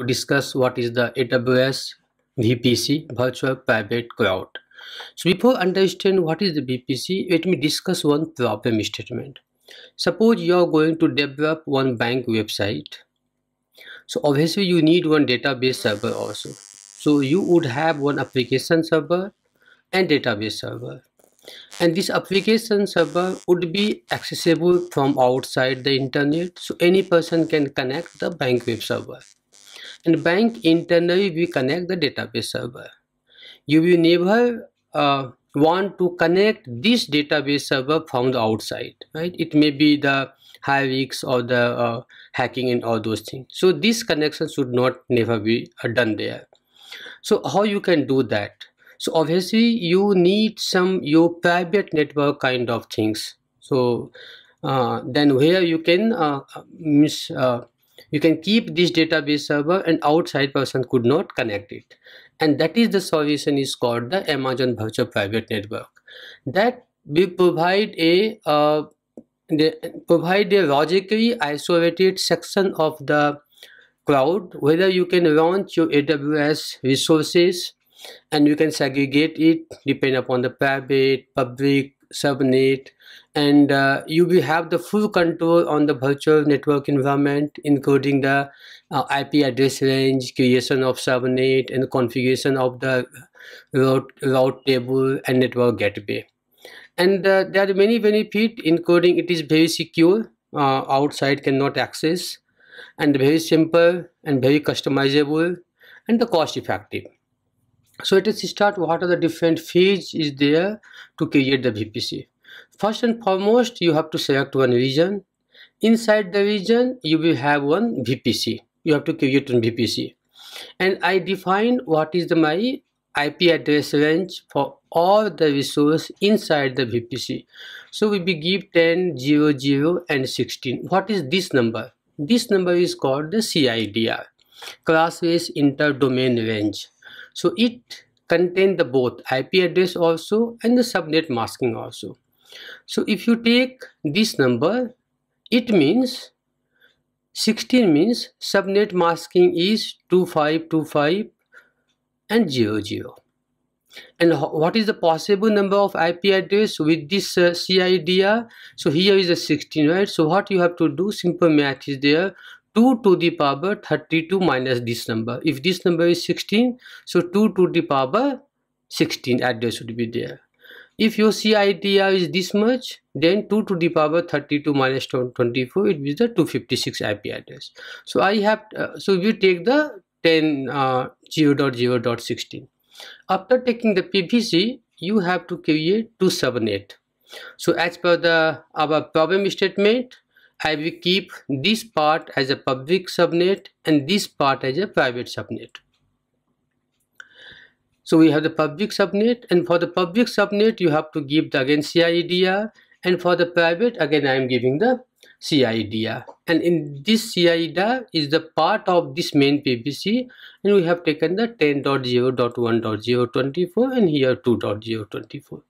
to discuss what is the AWS VPC, Virtual Private Cloud. So before understand what is the VPC, let me discuss one problem statement. Suppose you are going to develop one bank website. So obviously you need one database server also. So you would have one application server and database server. And this application server would be accessible from outside the internet, so any person can connect the bank web server. And bank internally we connect the database server. You will never want to connect this database server from the outside, right? It may be the high risks or the hacking and all those things. So this connection should not never be done there. So how you can do that? So obviously you need some your private network kind of things. So then where you can you can keep this database server and outside person could not connect it, and that is the solution is called the Amazon Virtual Private Network. That will provide a logically isolated section of the cloud, whether you can launch your AWS resources and you can segregate it depending upon the private, public, subnet, and you will have the full control on the virtual network environment, including the IP address range, creation of subnet, and configuration of the route table and network gateway. And there are many benefits, including it is very secure, outside cannot access, and very simple and very customizable and the cost effective. So let us start what are the different feeds is there to create the VPC. First and foremost, you have to select one region. Inside the region, you will have one VPC. You have to create one VPC. And I define what is my IP address range for all the resource inside the VPC. So we will give 10, 0, 0 and 16. What is this number? This number is called the CIDR, Class-Based Inter-Domain Range. So it contains the both IP address also and the subnet masking also. So if you take this number, it means 16 means subnet masking is 2525 and 00. And what is the possible number of IP address with this CIDR? So here is a 16, right? So what you have to do, simple math is there. 2 to the power 32 minus this number. If this number is 16, so 2 to the power 16 address would be there. If your CIDR is this much, then 2 to the power 32 minus 24, it is the 256 IP address. So I have, so we take the 10 0.0.16. After taking the PVC, you have to create two subnet. So as per our problem statement, I will keep this part as a public subnet and this part as a private subnet. So we have the public subnet, and for the public subnet you have to give the again CIDR, and for the private again I am giving the CIDR, and in this CIDR is the part of this main PVC, and we have taken the 10.0.1.024 and here 2.024.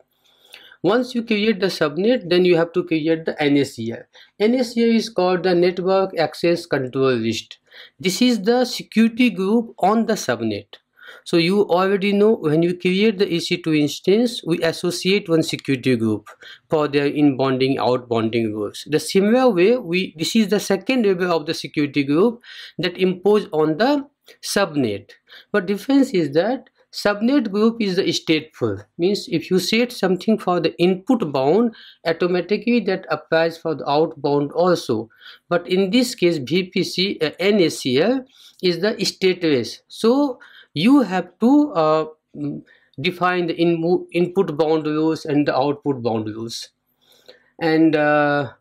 Once you create the subnet, then you have to create the NACL. NACL is called the Network Access Control List. This is the security group on the subnet. So you already know when you create the EC2 instance, we associate one security group for their inbounding, outbounding rules. The similar way, this is the second level of the security group that impose on the subnet. But difference is that subnet group is the stateful, means if you set something for the input bound, automatically that applies for the outbound also. But in this case VPC NACL is the stateless, so you have to define the input bound rules and the output bound rules, and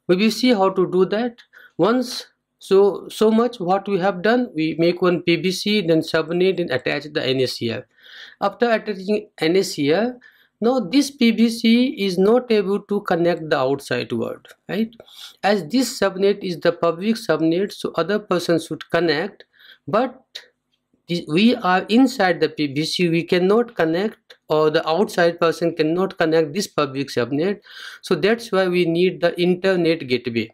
we will see how to do that once. So much what we have done, we make one PVC, then subnet and attach the NACL. After attaching NACL, now this PVC is not able to connect the outside world, right? As this subnet is the public subnet, so other persons should connect, but we are inside the PVC, we cannot connect, or the outside person cannot connect this public subnet. So that's why we need the internet gateway.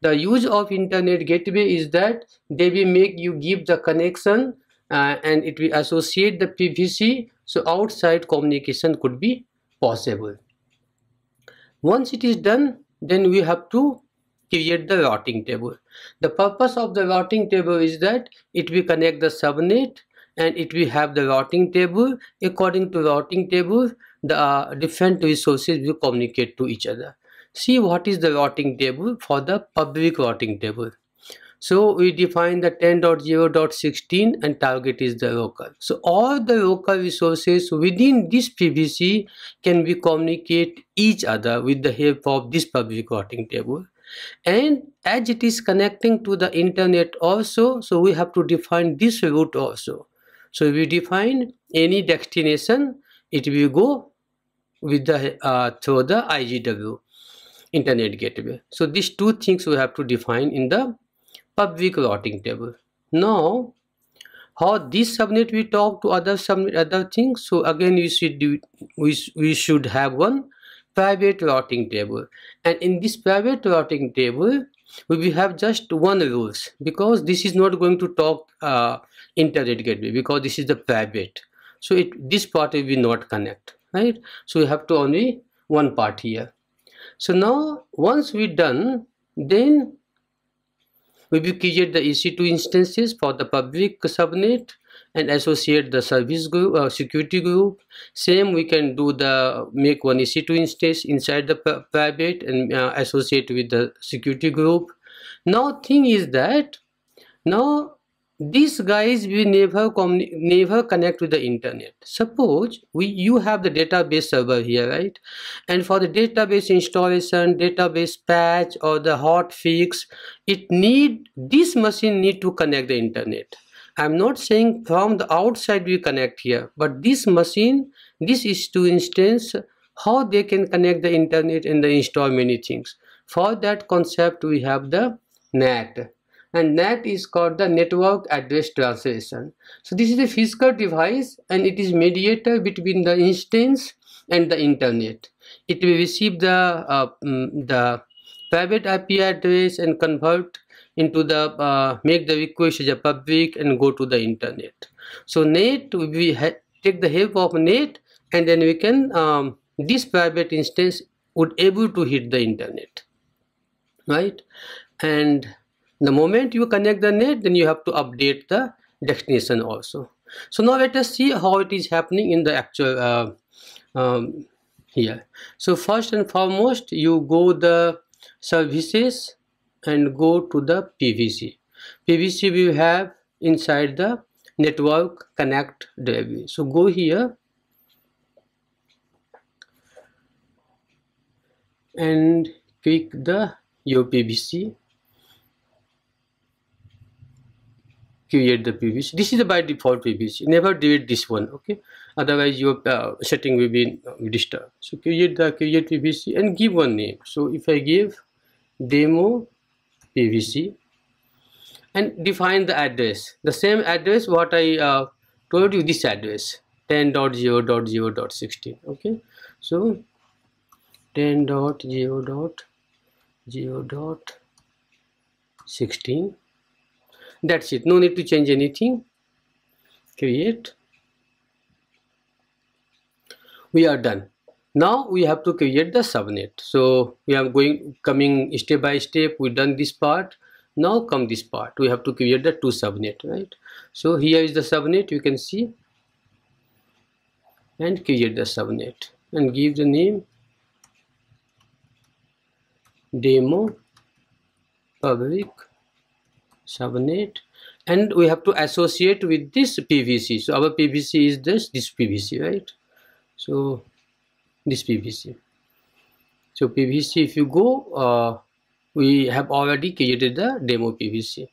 The use of internet gateway is that they will make you give the connection and it will associate the PVC, so outside communication could be possible. Once it is done, then we have to create the routing table. The purpose of the routing table is that it will connect the subnet and it will have the routing table. According to routing table, the different resources will communicate to each other. See what is the routing table for the public routing table. So we define the 10.0.16 and target is the local. So all the local resources within this PVC can be communicate each other with the help of this public routing table. And as it is connecting to the internet also, so we have to define this route also. So we define any destination, it will go with the through the IGW, internet gateway. So these two things we have to define in the public routing table. Now how this subnet we talk to other subnet other things, so again we should have one private routing table, and in this private routing table we will have just one rules, because this is not going to talk internet gateway, because this is the private, so this part will not connect, right? So we have to only one part here. So now once we done, then we will create the EC2 instances for the public subnet and associate the service group, security group. Same we can do the make one EC2 instance inside the private and associate with the security group. Now thing is that now these guys will never connect with the internet. Suppose you have the database server here, right? And for the database installation, database patch or the hot fix, this machine need to connect the internet. I'm not saying from the outside we connect here, but this machine, this is to instance how they can connect the internet and install many things. For that concept we have the NAT. And NAT is called the network address translation. So this is a physical device and it is mediator between the instance and the internet. It will receive the private IP address and convert into the make the request as a public and go to the internet. So NAT, we take the help of NAT, and then we can this private instance would able to hit the internet, right? And the moment you connect the net, then you have to update the destination also. So now let us see how it is happening in the actual here. So first and foremost, you go the services and go to the PVC. PVC we have inside the network connect directory. So go here and click the your PVC. Create the PVC. This is the by default PVC. Never delete this one, okay? Otherwise your setting will be disturbed. So create PVC and give one name. So if I give demo PVC and define the address, the same address what I told you, this address 10.0.0.16, okay? So 10.0.0.16. That's it, no need to change anything. Create. We are done. Now we have to create the subnet. So we are coming step by step. We done this part. Now come this part. We have to create the two subnet, right? So here is the subnet, you can see, and create the subnet and give the name demo public subnet, and we have to associate with this PVC. So our PVC is this PVC, right? So this PVC. So PVC, if you go, we have already created the demo PVC.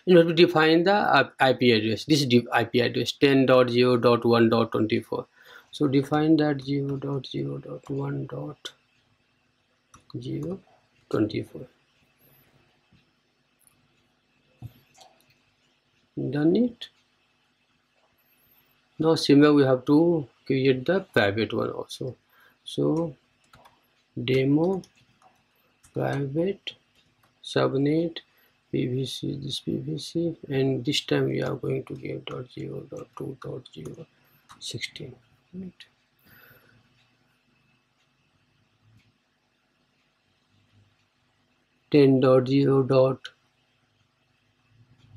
You have to define the IP address. This is the IP address 10.0.1.24. So define that 0.0.1.024. Done it. Now similar we have to create the private one also. So demo private subnet PVC, this PVC, and this time we are going to give .0.2.0.16, right? Ten dot zero dot,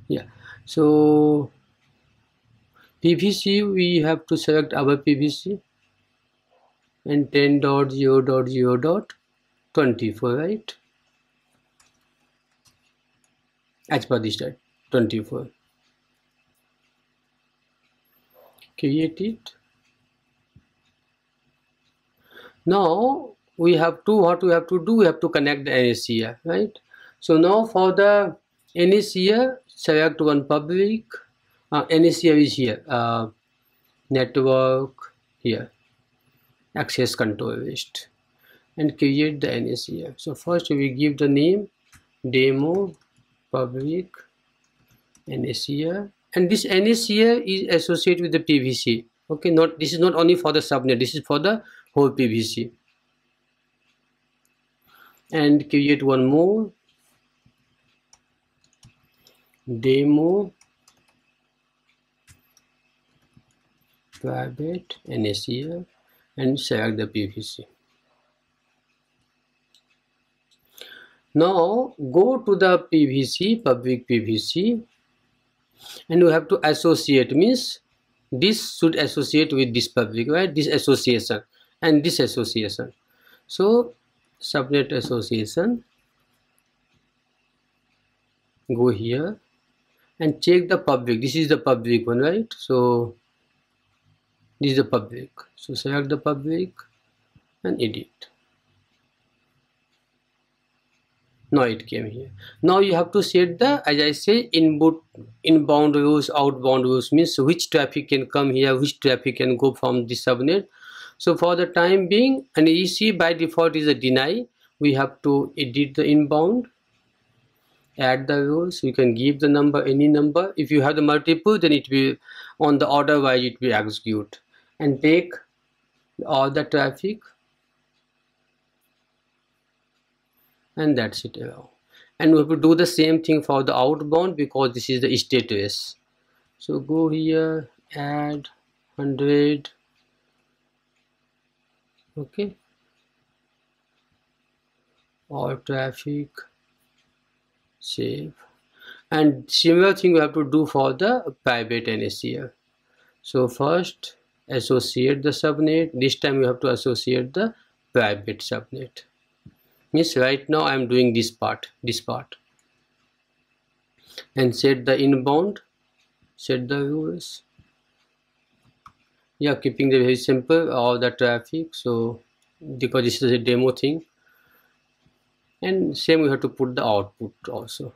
yeah. So PVC, we have to select our PVC, and 10.0.0.24, right? As per this type 24. Create it. Now we have to, what we have to do, we have to connect the NACR, right? So now for the NACR, select one public. NACR is here, network here, access control list, and create the NACR. So first we give the name demo public NACR, and this NACR is associated with the PVC. Okay, not, this is not only for the subnet, this is for the whole PVC. And create one more demo private NACR and select the PVC. Now go to the PVC, public PVC, and you have to associate, means this should associate with this public, right? This association and this association. So subnet association, go here and check the public. This is the public one, right? So this is the public. So select the public and edit. Now it came here. Now you have to set the, as I say, inbound rules, outbound rules, means which traffic can come here, which traffic can go from the subnet. So for the time being, and you see by default is a deny. We have to edit the inbound, add the rules. You can give the number, any number. If you have the multiple, then it will, on the order wise it will execute, and take all the traffic, and that's it. And we have to do the same thing for the outbound, because this is the status. So go here, add 100, okay, all traffic, save. And similar thing we have to do for the private NACR. So first associate the subnet. This time we have to associate the private subnet. Means right now I am doing this part, and set the inbound, set the rules. Yeah, keeping the very simple, all the traffic. So because this is a demo thing, and same we have to put the output also,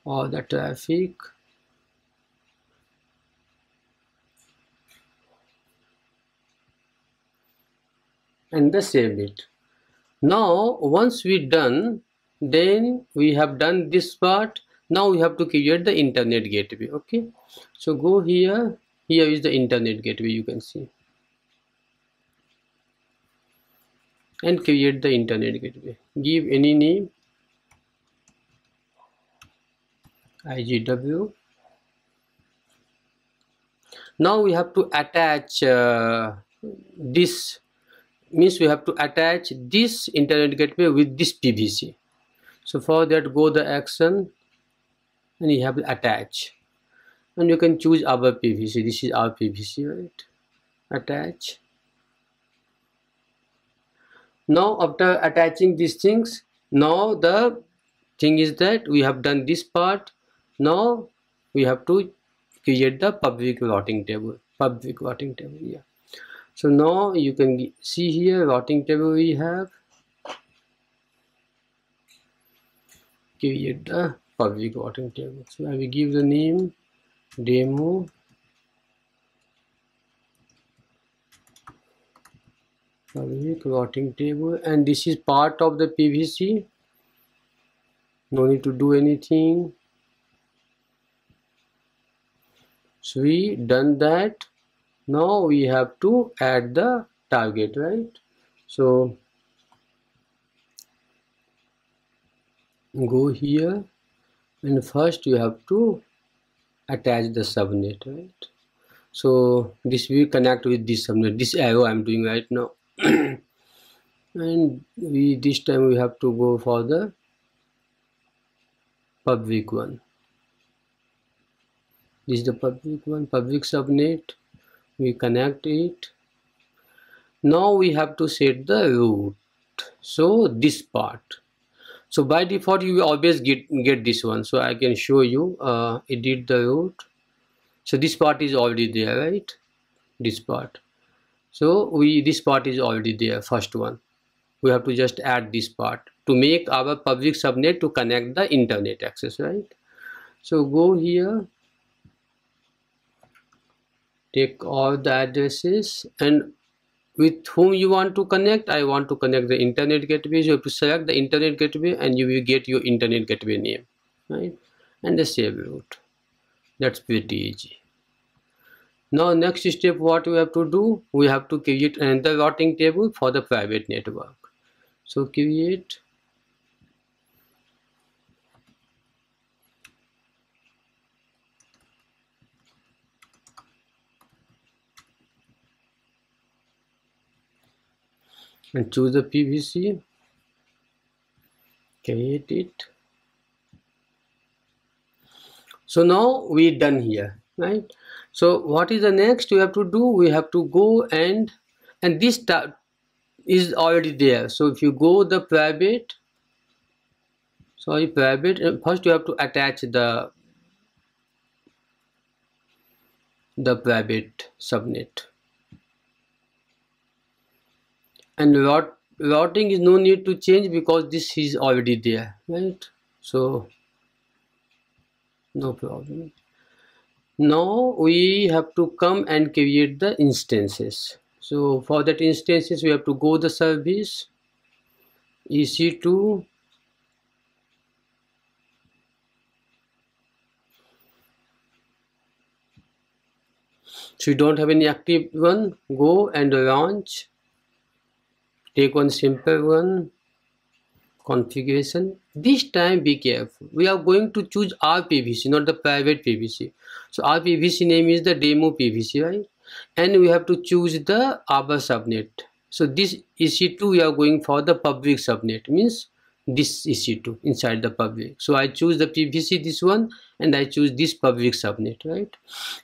all the traffic. And the save it. Now once we done, then we have done this part. Now we have to create the internet gateway. Okay, so go here, here is the internet gateway, you can see, and create the internet gateway. Give any name, IGW. Now we have to attach this, means we have to attach this internet gateway with this PVC. So for that, go the action, and you have to attach, and you can choose our PVC. This is our PVC, right? Attach. Now after attaching these things, now the thing is that we have done this part. Now we have to create the public routing table, yeah. So now you can see here, routing table we have, create the public routing table. So I will give the name demo public routing table, and this is part of the PVC. No need to do anything. So we done that. Now we have to add the target, right? So go here, and first you have to attach the subnet, right? So this will connect with this subnet, this arrow I'm doing right now. And this time we have to go for the public one. This is the public one, public subnet. We connect it. Now we have to set the root, so this part. So by default you will always get this one, so I can show you. Edit the root. So this part is already there, right? This part. So this part is already there, first one. We have to just add this part to make our public subnet to connect the internet access, right? So go here, take all the addresses, and with whom you want to connect. I want to connect the internet gateway. You have to select the internet gateway and you will get your internet gateway name, right? And the save route. That's pretty easy. Now next step, what we have to do, we have to create another routing table for the private network. So create, and choose the PVC, create it. So now we done here, right? So what is the next we have to do? We have to go and this is already there. So if you go the private, first you have to attach the private subnet, and routing is no need to change because this is already there, right? So no problem. Now we have to come and create the instances. So for that instances we have to go the service EC2, so you don't have any active one, go and launch, take one simple one, configuration. This time be careful, we are going to choose our PVC, not the private PVC. So our PVC name is the demo PVC, right? And we have to choose the our subnet. So this EC2 we are going for the public subnet, means this EC2 inside the public. So I choose the PVC, this one, and I choose this public subnet, right?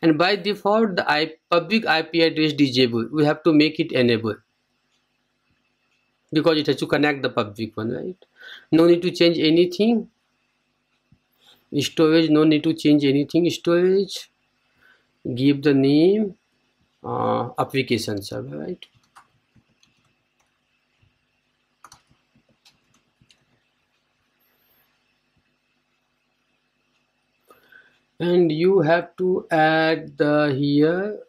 And by default the public IP address disable, we have to make it enable because it has to connect the public one, right? No need to change anything. Storage, no need to change anything. Storage, give the name application server, right? And you have to add the here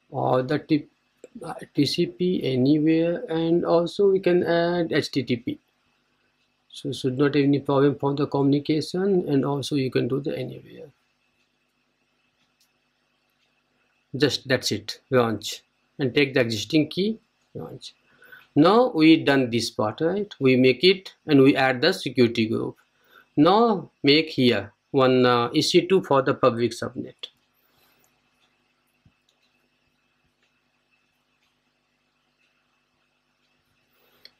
or the TCP anywhere, and also we can add HTTP. So should not have any problem for the communication, and also you can do the anywhere. Just that's it, launch, and take the existing key, launch. Now we done this part, right? We make it and we add the security group. Now make here one EC2 for the public subnet.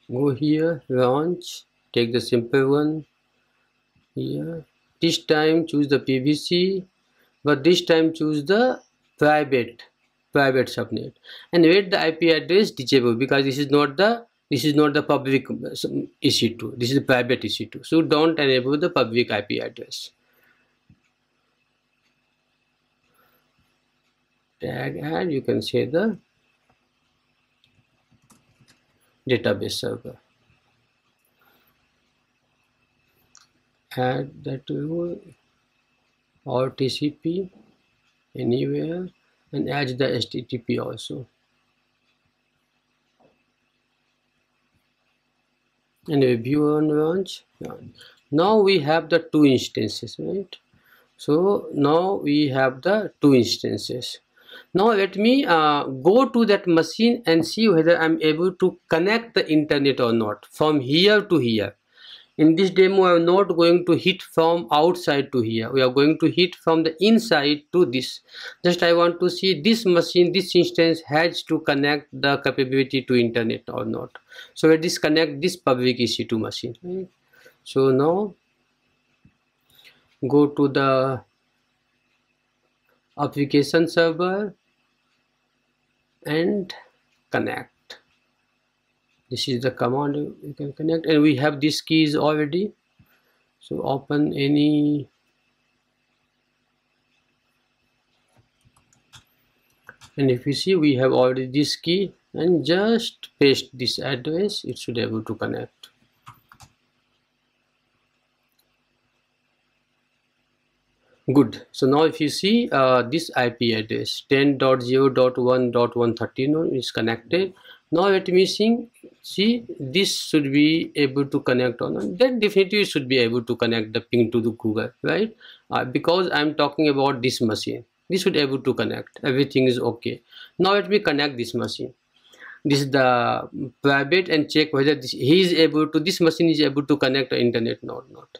Go here, launch, take the simple one here. This time choose the PVC, but this time choose the private subnet, and wait the IP address disable because this is not the public EC2, this is the private EC2. So don't enable the public IP address. Tag add, you can say the database server. Add that rule or TCP anywhere, and add the HTTP also. And review on launch. Now we have the two instances, right? So now we have the two instances. Now let me go to that machine and see whether I'm able to connect the internet or not from here to here. In this demo, I am not going to hit from outside to here. We are going to hit from the inside to this. Just I want to see this machine, this instance has to connect the capability to internet or not. So I disconnect this public EC2 machine. Right? So now go to the application server and connect. This is the command you can connect, and we have these keys already. So open any and if you see, we have already this key, and just paste this address, it should be able to connect. Good. So now if you see this IP address 10.0.1.130 is connected. Now let me see this should be able to connect or not. Then definitely you should be able to connect the ping to the Google, right? Because I'm talking about this machine. This should be able to connect. Everything is okay. Now let me connect this machine. This is the private and check whether this machine is able to connect the internet or not.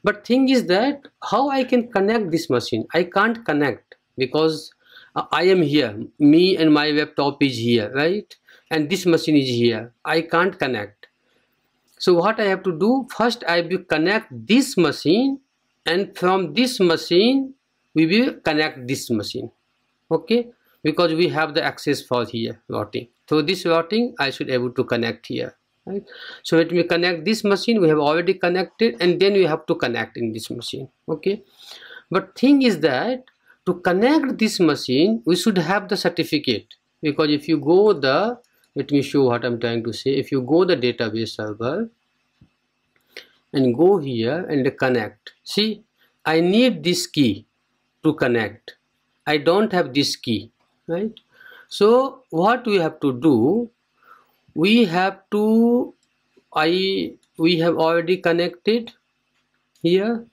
But thing is that how I can connect this machine? I can't connect because I am here. Me and my laptop is here, right? And this machine is here. I can't connect. So what I have to do? First I will connect this machine, and from this machine we will connect this machine. Okay? Because we have the access for here routing. So this routing I should able to connect here. Right? So let me connect this machine. We have already connected, and then we have to connect in this machine. Okay, but thing is that to connect this machine we should have the certificate, because if you go the, let me show what I'm trying to say. If you go the database server and go here and connect, see, I need this key to connect. I don't have this key, right? So what we have to do, we have already connected here.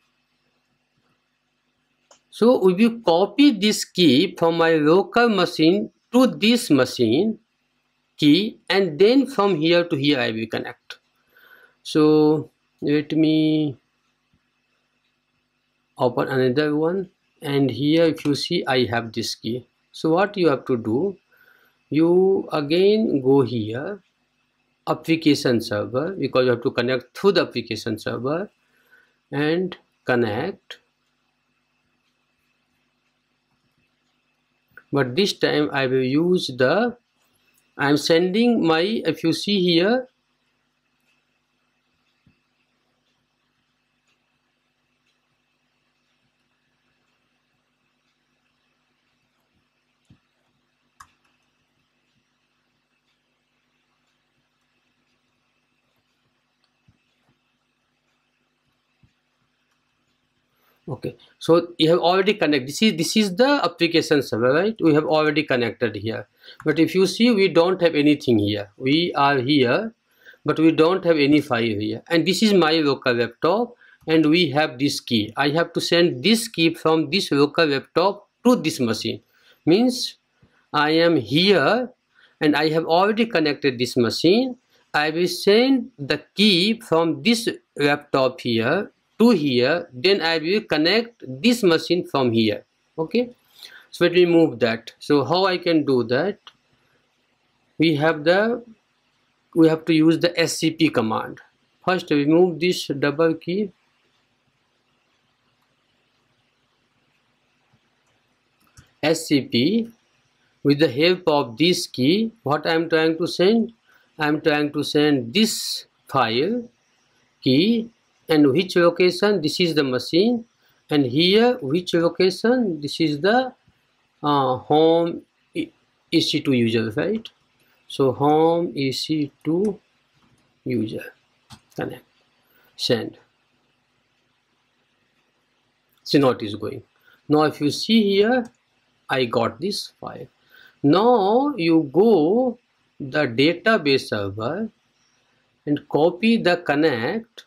So we will copy this key from my local machine to this machine key, and then from here to here I will connect. So let me open another one, and here if you see I have this key. So what you have to do, you again go here, application server, because you have to connect through the application server, and connect. But this time I will use the, I'm sending my, if you see here, okay, so you have already connected. This is the application server, right? We have already connected here. But if you see, we don't have anything here. We are here, but we don't have any file here. And this is my local laptop, and we have this key. I have to send this key from this local laptop to this machine. Means I am here and I have already connected this machine. I will send the key from this laptop here to here, then I will connect this machine from here. Okay, so let me move that. So how I can do that? We have to use the SCP command. First remove this double key. SCP, with the help of this key, what I am trying to send? I am trying to send this file key, and which location? This is the machine, and here which location? This is the home EC2 user, right? So home EC2 user, connect, send. See, now it is going. Now if you see here, I got this file. Now you go the database server and copy the connect,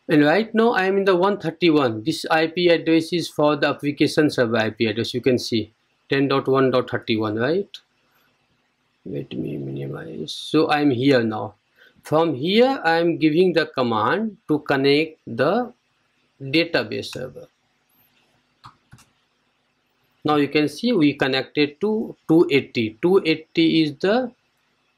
and right now I am in the 131. This IP address is for the application server IP address. You can see 10.1.31, right? Let me minimize. So I'm here now. From here I'm giving the command to connect the database server. Now you can see we connected to 280. 280 is the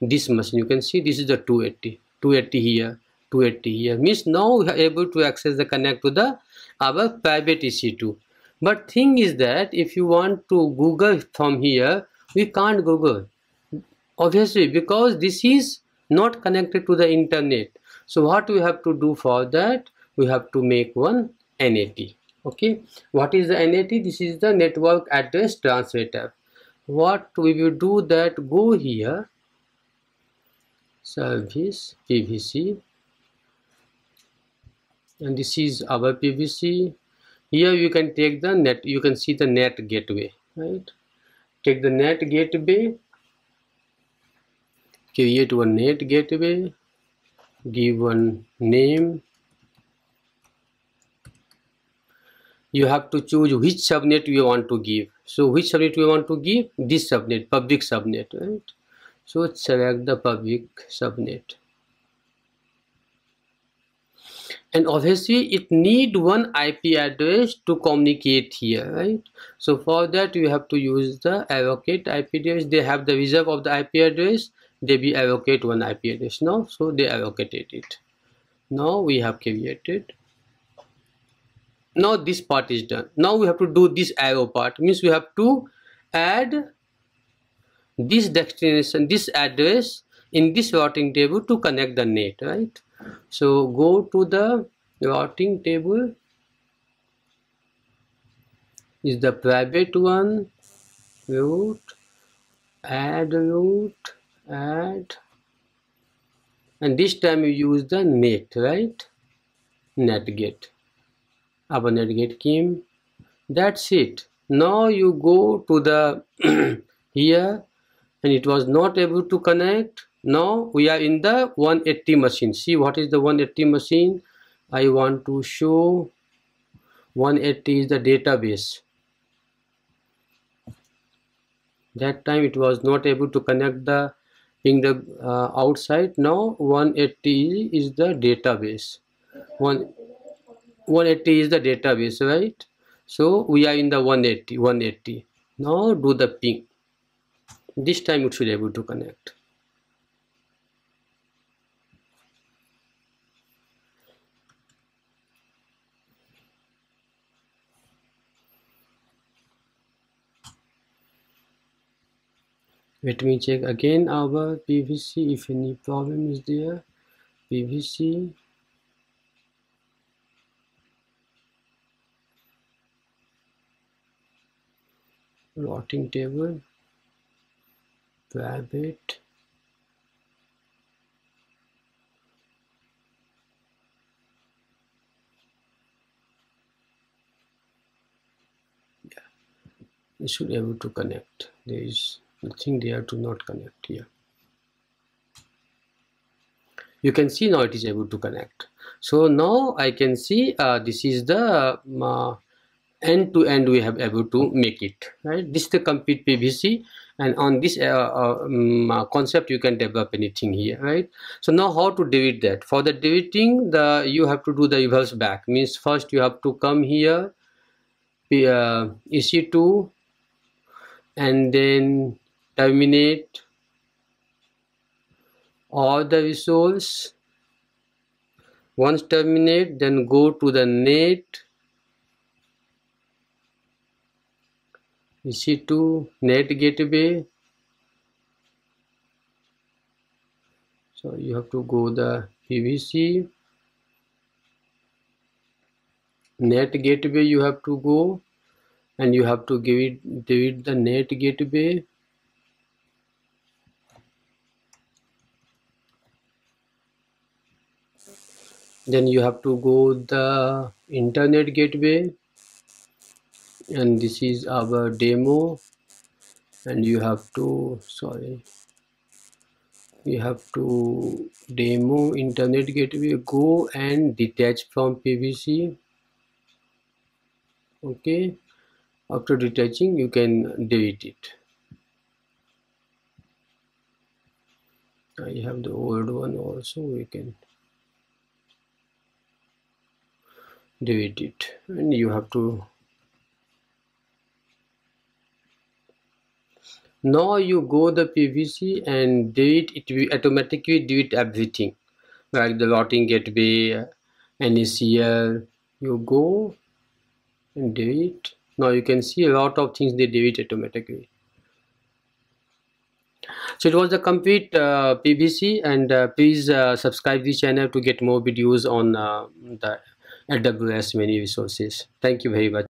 this machine. You can see this is the 280. 280 here, 280 here. Means now we are able to access the connect to the our private EC2. But thing is that if you want to Google from here, we can't Google. Obviously, because this is not connected to the internet. So what we have to do for that? We have to make one NAT. Okay, what is the NAT? This is the network address translator. What we will do that, go here, service PVC, and this is our PVC. Here you can take the net, you can see the net gateway, right? Take the net gateway, create one net gateway, give one name. You have to choose which subnet you want to give. So which subnet you want to give? This subnet, public subnet, right? So select the public subnet. And obviously it need one IP address to communicate here, right? So for that you have to use the allocate IP address. They have the reserve of the IP address. They will allocate one IP address now. So they allocated it. Now we have created. Now this part is done. Now we have to do this arrow part. Means we have to add this destination, this address in this routing table to connect the net, right? So go to the routing table, is the private one, root, add, and this time you use the net, right? Netget, our netget came. That's it. Now you go to the here, and it was not able to connect. Now we are in the 180 machine. See what is the 180 machine? I want to show 180 is the database. That time it was not able to connect the in the outside. Now 180 is the database. 180 is the database, right? So we are in the 180. Now do the ping. This time it should be able to connect. Let me check again our PVC if any problem is there. PVC, routing table, private, you should be able to connect. There is nothing there to not connect here. You can see now it is able to connect. So now I can see this is the end to end we have able to make it, right? This is the complete PVC, and on this concept you can develop anything here, right? So now how to delete that? For the deleting, you have to do the reverse back. Means first you have to come here, EC2, and then terminate all the resource. Once terminate, then go to the net, EC2 net gateway. So you have to go the PVC net gateway, you have to go, and you have to delete the net gateway. Then you have to go the internet gateway, and this is our demo, and you have to demo internet gateway, go and detach from PVC. Okay, after detaching you can delete it. I have the old one also, we can delete it, and you have to. Now you go the PVC and delete it, will automatically delete everything like the routing gateway, NACL. You go and delete. Now you can see a lot of things they delete automatically. So it was the complete PVC, and please subscribe the channel to get more videos on the AWS many resources. Thank you very much.